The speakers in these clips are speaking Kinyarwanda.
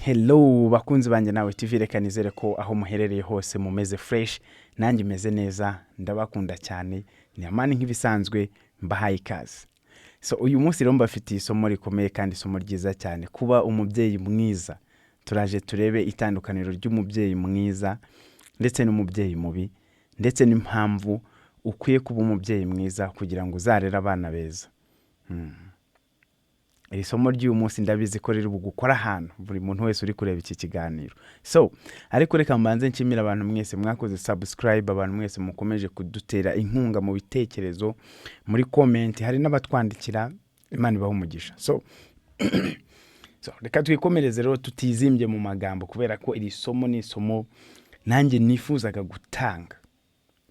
Hello bakunzi banjye nawe TV, reka nizere ko aho muherereye hose mumeze fresh, nanjye meze neza, ndabakunda cyane, ni amani nk'ibisanzwe mbahaye ikaze. So uyu munsi rero mbafitiye isomo rikomeye kandi isomo ryiza cyane, kuba umubyeyi mwiza. Turaje turebe itandukaniro ry'umubyeyi mwiza ndetse n'umubyeyi mubi, ndetse n'impamvu ukwiye kuba umubyeyi mwiza kugira ngo uzarere abana beza. Iri somo ry'uyu munsi ndabizi ko riri bugukora ahantu buri muntu wese uri kureba iki kiganiro. So ariko reka mbanze nshimira abantu mwese mwakoze subscribe, abantu mwese mukomeje kudutera inkunga mu bitekerezo, muri comment, hari n'abatwandikira, Imana ibahe umugisha. So reka twikomereze rero tutizimbye mu magambo, kubera ko iri somo ni isomo nanjye nifuzaga gutanga.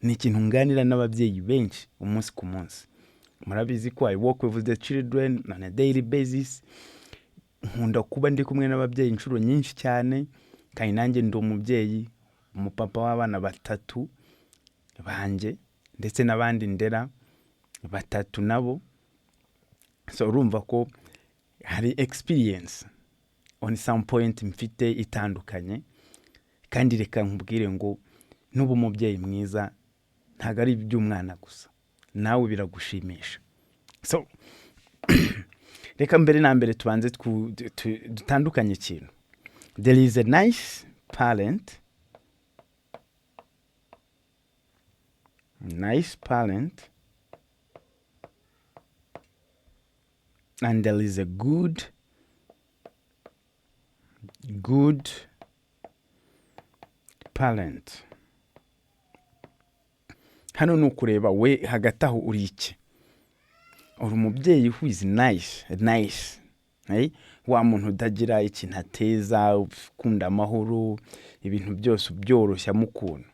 Ni ikintu nganira n'ababyeyi benshi umunsi ku munsi. Murabizi ko I work with the children on a daily basis. Nkunda kuba ndi kumwe n'ababyeyi inshuro nyinshi cyane, kandi nanjye ndi umubyeyi, umupapa w'abana batatu banjye, ndetse n'abandi ndera batatu nabo. So urumva ko hari experience on some point mfite itandukanye, kandi reka nkubwire ngo nuba umubyeyi mwiza ntago ari iby'umwana gusa, nawe biragushimisha. So reka mbere na mbere tubanze dutandukanye ikintu. There is a nice parent, and there is a good parent. Hano nukureba we hagati aho uri iki. Uri umubyeyi who is nice. Wa muntu udagira ikintu ateza, ukunda amahoro, ibintu byose byoroshya mukunda.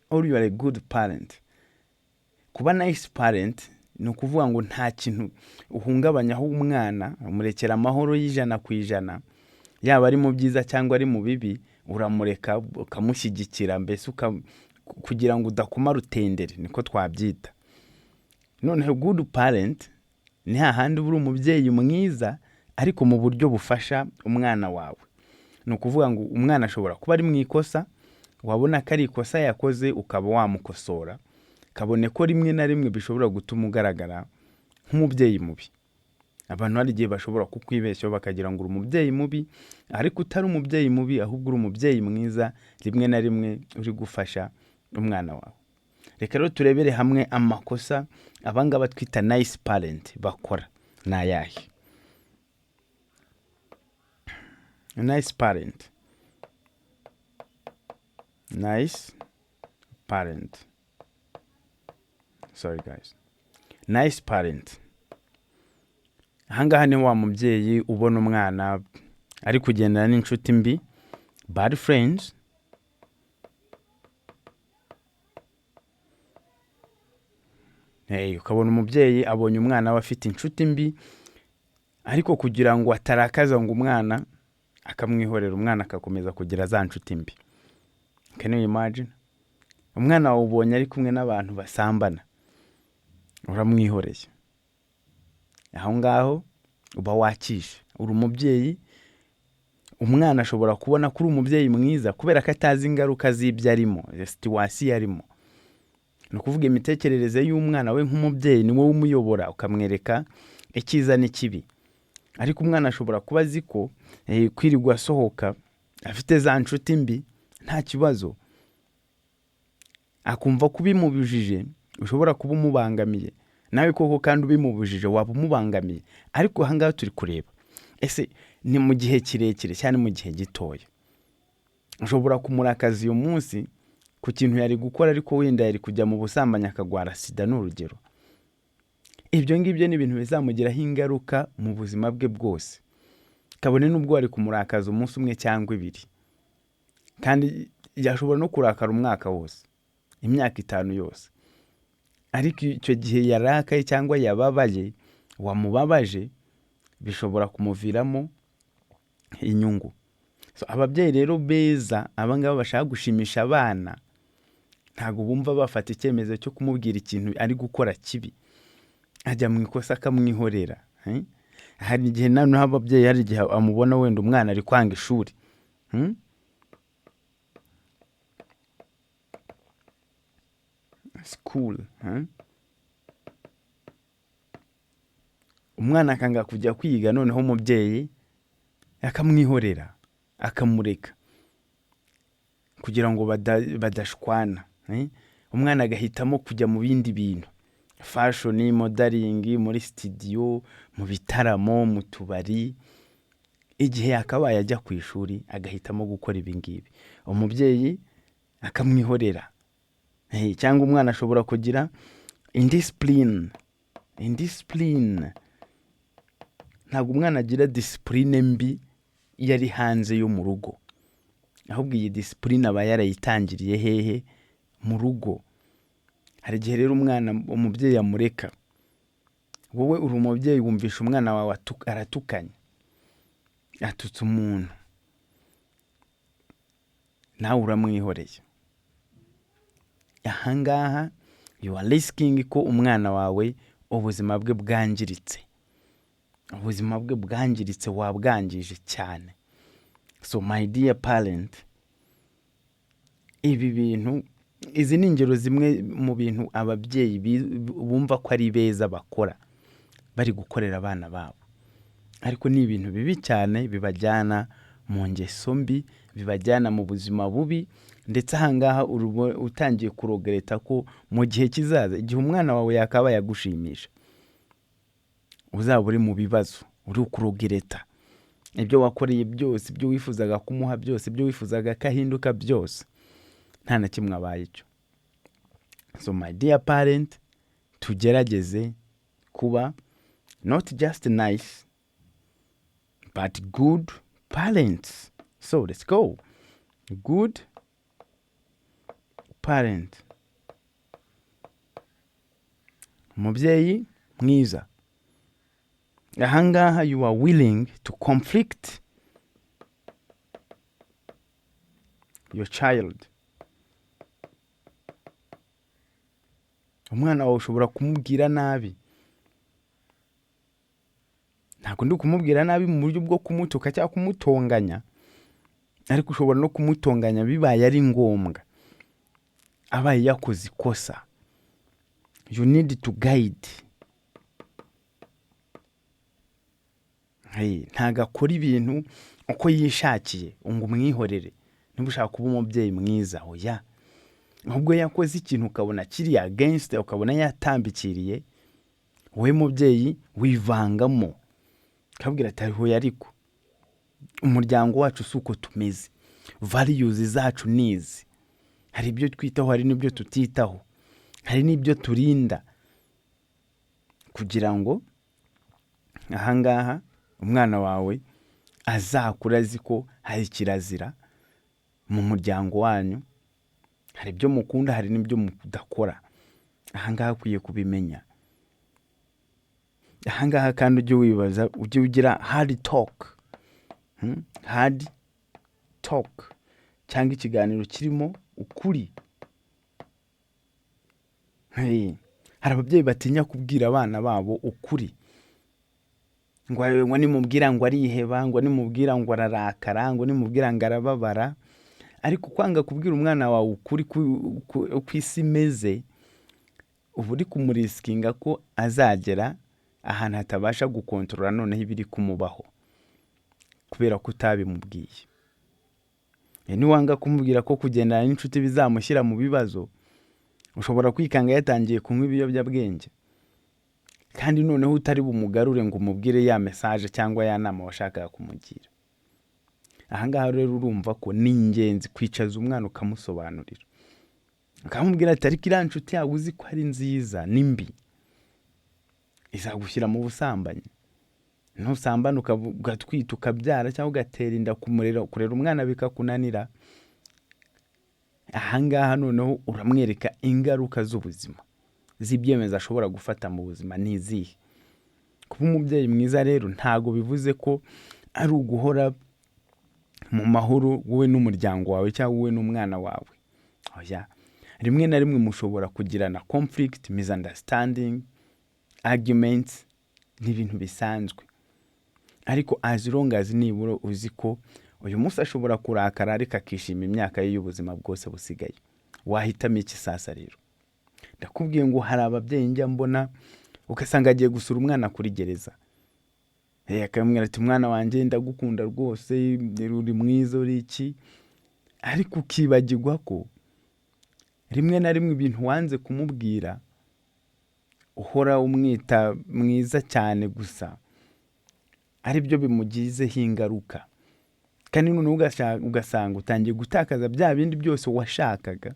Or you are a good parent. Kuba nice parent ni ukuvuga ngo nta kintu uhungabanyaho umwana, umurekera amahoro y'ijana ku ijana, yaba ari mu byiza cyangwa ari mu bibi, uramureka ukamushyigikira, mbese kugira ngo udakuma rutendere, niko twabyita. Noneho good parent ni hahandi uri umubyeyi mwiza ariko mu buryo bufasha umwana wawe. Ni ukuvuga ngo umwana ashobora kuba ari mu ikosa, wabona ko ari ikosa yakoze ukaba wamukosora, kabone ko rimwe na rimwe bishobora gutuma ugaragara nk'umubyeyi mubi. Abantu hari igihe bashobora kukwibeshyaho bakagira ngo uri umubyeyi mubi, ariko utari umubyeyi mubi, ahubwo uri umubyeyi mwiza, rimwe na rimwe uri gufasha umwana wawe. Reka rero turebere hamwe amakosa abangaba twita nice parent bakora na ayahe. Nice parent. Sorry guys. Nice parent. Ahangaha ni wa mubyeyi ubona umwana ari kugendana n'inshuti mbi, bad friends. Ukabona umubyeyi abonye umwana we afite inshuti mbi, ariko kugira ngo atarakaza ngo umwana, akamwihorera, umwana akakomeza kugira za nshuti mbi. Can you imagine? Umwana wawe ubonye ari kumwe n'abantu basambana, uramwihoreye. Aho ngaho uba wakishe. Uri umubyeyi, umwana ashobora kubona kuri umubyeyi mwiza kubera ko atazi ingaruka z'ibyo arimo, situation arimo. Ni ukuvuga imitekerereze y'umwana we nk'umubyeyi ni wowe umuyobora, ukamwereka icyiza n'ikibi. Ariko umwana ashobora kuba azi ko kwirirwa asohoka afite za nshuti mbi nta kibazo, akumva ko ubimubujije ushobora kuba umubangamiye, nawe koko kandi ubimubujije waba umubangamiye. Ariko ahangaha turi kureba, ese ni mu gihe kirekire cyane mu gihe gitoya. Ushobora kumurakaza uyu munsi ku kintu yari gukora, ariko wenda yari kujya mu busambanyi akagwara sida n'urugero. Ibyo ngibyo ni ibintu bizamugiraho ingaruka mu buzima bwe bwose, kabone n'ubwo wari kumurakaza umunsi umwe cyangwa ibiri, kandi yashobora no kurakara umwaka wose, imyaka 5 yose. Ariko icyo gihe yarakaye cyangwa yababaye, wamubabaje, bishobora kumuviramo inyungu. So ababyeyi rero beza, abangaba bashaka gushimisha abana, ntago bumva bafata icyemezo cyo kumubwira ikintu ari gukora kibi, ajya mu ikosa akamwihorera. Hari igihe noneho ababyeyi hari igihe amubona wenda umwana ari kwanga ishuri, school. Umwana akanga kujya kwiga, noneho umubyeyi akamwihorera akamureka kugira ngo badashwana. Umwana agahitamo kujya mu bindi bintu, fashion, modeling, muri studio, mu bitaramo, mu tubari, igihe yakabaye ajya ku ishuri agahitamo gukora ibi ngibi. Umubyeyi akamwihorera. Cyangwa umwana ashobora kugira indiscipline. Ntabwo umwana agira discipline mbi iyo ari hanze yo mu rugo, ahubwo iyi discipline aba yarayitangiriye hehe? Mu rugo. Hari igihe rero umubyeyi amureka. Wowe uri umubyeyi wumvisha umwana wawe aratukanye, atutse umuntu, nawe uramwihoreye. Ahangaha you are risking ko umwana wawe ubuzima bwe bwangiritse. Ubuzima bwe bwangiritse, wabwangije cyane. So my dear parent, ibi bintu, izi ni ingero zimwe mu bintu ababyeyi bumva ko ari beza bakora bari gukorera abana babo, ariko ni ibintu bibi cyane, bibajyana mu ngeso mbi, bibajyana mu buzima bubi. Ndetse ahangaha utangiye kurogereta ko mu gihe kizaza, igihe umwana wawe yakaba yagushimisha, uzaba uri mu bibazo, uri kurogereta. Ibyo wakoreye byose, ibyo wifuzaga kumuha byose, ibyo wifuzaga kahinduka byose, nta na kimwe abaye cyo. So my dear parent, tugerageze kuba not just nice but good parents. So let's go. Good parent. Umubyeyi mwiza. Ahangaha you are willing to conflict your child. Umwana wawe ushobora kumubwira nabi. Ntabwo ndi kumubwira nabi mu buryo bwo kumutuka cyangwa kumutonganya, ariko ushobora no kumutonganya bibaye ari ngombwa, abaye yakoze ikosa. You need to guide. Ntago akora ibintu uko yishakiye ngo umwihorere niba ushaka kuba umubyeyi mwiza. Oya, ahubwo yakoze ikintu ukabona kiri against, ukabona yatambikiriye, wowe mubyeyi wivangamo, kabwira ati hoya, ariko umuryango wacu suko tumeze, values zacu nizi, hari ibyo twitaho, hari n'ibyo tutitaho, hari n'ibyo turinda, kugira ngo ahangaha umwana wawe azakura azi ko hari kirazira mu muryango wanyu, hari ibyo mukunda, hari n'ibyo mudakora. Ahangaha ukwiye kubimenya. Ahangaha kandi ujye wibaza, ujye ugira hard talk. Hard talk cyangwa ikiganiro kirimo ukuri. Hari ababyeyi batinya kubwira abana babo ukuri, ngo nimubwira ngo ariheba, ngo nimubwira ngo ararakara, ngo nimubwira ngo arababara. Ariko kwanga kubwira umwana wawe ukuri uko isi imeze, uba uri kumuriskinga ko azagera ahantu hatabasha gukontorora noneho ibiri kumubaho, kubera ko utabimubwiye. Niwanga kumubwira ko kugendana n'inshuti bizamushyira mu bibazo, ushobora kwikanga yatangiye kunywa ibiyobyabwenge, kandi noneho utari bumugarure ngo umubwire ya message cyangwa ya nama washakaga kumugira. Ahangaha rero urumva ko ni ingenzi kwicaza umwana ukamusobanurira, ukamubwira ati ariko iriya nshuti yawe uzi ko ari nziza nimbi, izagushyira mu busambanyi. Ntusambane ugatwita ukabyara cyangwa ugatera inda kurera umwana bikakunanira. Ahangaha noneho uramwereka ingaruka z'ubuzima, z'ibyemezo ashobora gufata mu buzima n'izihe. Kuba umubyeyi mwiza rero ntago bivuze ko ari uguhora mu mahoro wowe n'umuryango wawe cyangwa wowe n'umwana wawe. Oya, rimwe na rimwe mushobora kugirana conflict, misunderstanding, arguments, n'ibintu bisanzwe. Ariko as long as nibura uzi ko uyu munsi ashobora kurakara ariko akishima imyaka ye y'ubuzima bwose busigaye. Wahitamo iki sasa rero? Ndakubwiye ngo hari ababyeyi njya mbona ugasanga agiye gusura umwana kuri gereza, akamubwira ati mwana wanjye ndagukunda rwose, uri mwiza, uri iki, ariko ukibagirwa ko rimwe na rimwe ibintu wanze kumubwira uhora umwita mwiza cyane gusa ari byo bimugizeho ingaruka. Kandi noneho ugasanga utangiye gutakaza bya bindi byose washakaga,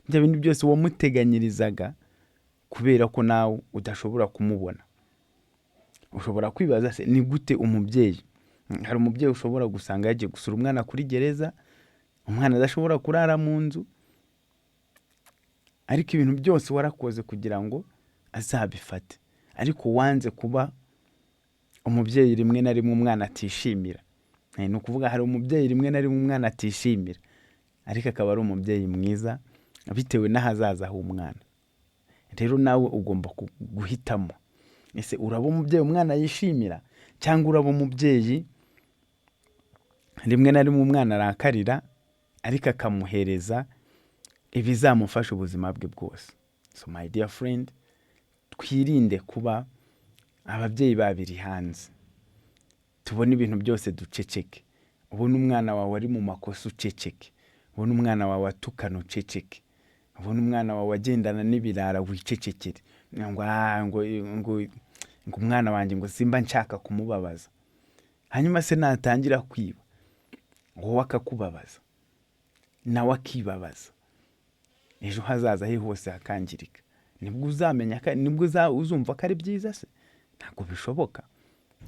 bya bindi byose wamuteganyirizaga, kubera ko nawe udashobora kumubona. Ushobora kwibaza se ni gute umubyeyi, hari umubyeyi ushobora gusanga yagiye gusura umwana kuri gereza, umwana adashobora kurara mu nzu, ariko ibintu byose warakoze kugira ngo azabifate, ariko wanze kuba umubyeyi rimwe na rimwe umwana atishimira. Ni ukuvuga hari umubyeyi rimwe na rimwe umwana atishimira, ariko akaba ari umubyeyi mwiza bitewe n'ahazaza h'umwana. Rero nawe ugomba guhitamo, ese uraba umubyeyi umwana yishimira, cyangwa uraba umubyeyi rimwe na rimwe umwana arakarira ariko akamuhereza ibizamufasha ubuzima bwe bwose. So my dear friend, twirinde kuba ababyeyi babiri hanze. Tubona ibintu byose duceceke. Ubona umwana wawe ari mu makosa uceceke. Ubona umwana wawe atukana uceceke. Ubona umwana wawe agendana n'ibirara wicecekere. Ngo umwana wanjye ngo simba nshaka kumubabaza. Hanyuma se natangira kwiba, wowe akakubabaza, nawe akibabaza, ejo hazaza he hose hakangirika. Nibwo uzamenya, nibwo uzumva ko ari byiza se? Ntabwo bishoboka.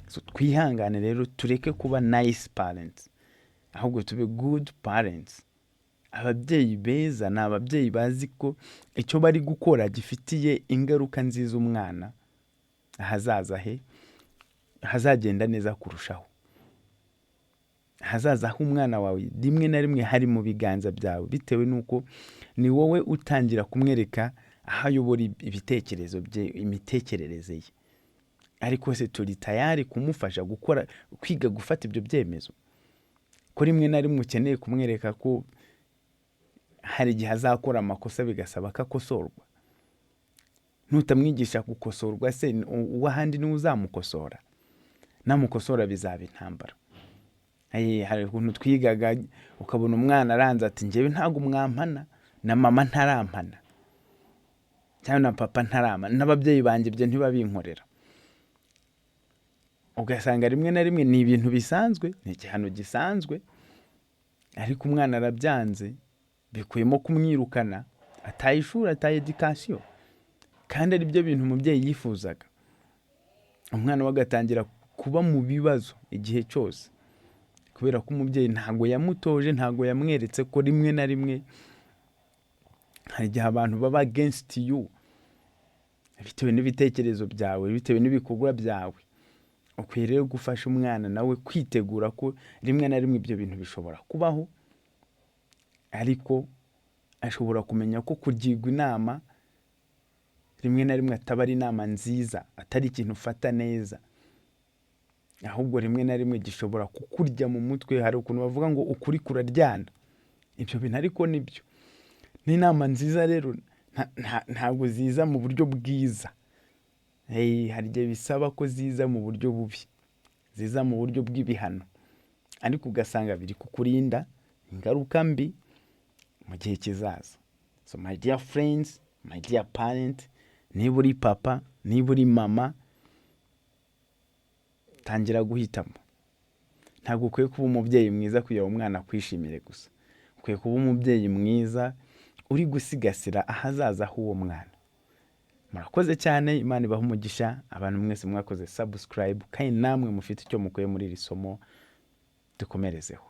So twihangane rero, tureke kuba nice parents, ahubwo tube good parents. Ababyeyi beza ni ababyeyi bazi ko icyo bari gukora gifitiye ingaruka nziza umwana, ahazaza he hazagenda neza kurushaho. Hazaza h'umwana wawe rimwe na rimwe hari mu biganza byawe, bitewe n'uko ni wowe utangira kumwereka aho ayobora ibitekerezo bye, imitekerereze ye. Ariko se turi tayari kumufasha kwiga gufata ibyo byemezo? Ko rimwe na rimwe ukeneye kumwereka ko hari igihe azakora amakosa bigasaba ko akosorwa. Nutamwigisha gukosorwa se uw'ahandi niwe uzamukosora? Namukosora bizaba intambara. Hari ukuntu twigaga ukabona umwana aranze ati njyewe ntabwo mwampana, na mama ntarampana, cyangwa na papa ntarampana, n'ababyeyi banjye ibyo ntibabinkorera. Ugasanga rimwe na rimwe ni ibintu bisanzwe, ni igihano gisanzwe, ariko umwana arabyanze, bikuyemo kumwirukana, ataye ishuri, ataye education, kandi ari byo bintu umubyeyi yifuzaga. Umwana we agatangira kuba mu bibazo igihe cyose, kubera ko umubyeyi ntago yamutoje, ntago yamweretse ko rimwe na rimwe hari igihe abantu baba against you, bitewe n'ibitekerezo byawe, bitewe n'ibikorwa byawe. Ukwiye rero gufasha umwana nawe kwitegura ko rimwe na rimwe ibyo bintu bishobora kubaho, ariko ashobora kumenya ko kugirwa inama rimwe na rimwe ataba ari inama nziza, atari ikintu ufata neza, ahubwo rimwe na rimwe gishobora kukurya mu mutwe. Hari ukuntu bavuga ngo ukuri kuraryana. Ibyo bintu ariko nibyo. N'inama nziza rero ntabwo ziza mu buryo bwiza. Hari igihe bisaba ko ziza mu buryo bubi, ziza mu buryo bw'ibihano, ariko ugasanga biri kukurinda ingaruka mbi mu gihe kizaza. So my dear friends, my dear parent, niba uri papa, niba uri mama, tangira guhitamo. Ntabwo ukwiye kuba umubyeyi mwiza kugira umwana kwishimire gusa. Ukwiye kuba umubyeyi mwiza uri gusigasira ahazaza h'uwo mwana. Murakoze cyane, Imana ibahe umugisha. Abantu mwese mwakoze subscribe, kandi namwe mufite icyo mukuye muri iri somo, dukomerezeho.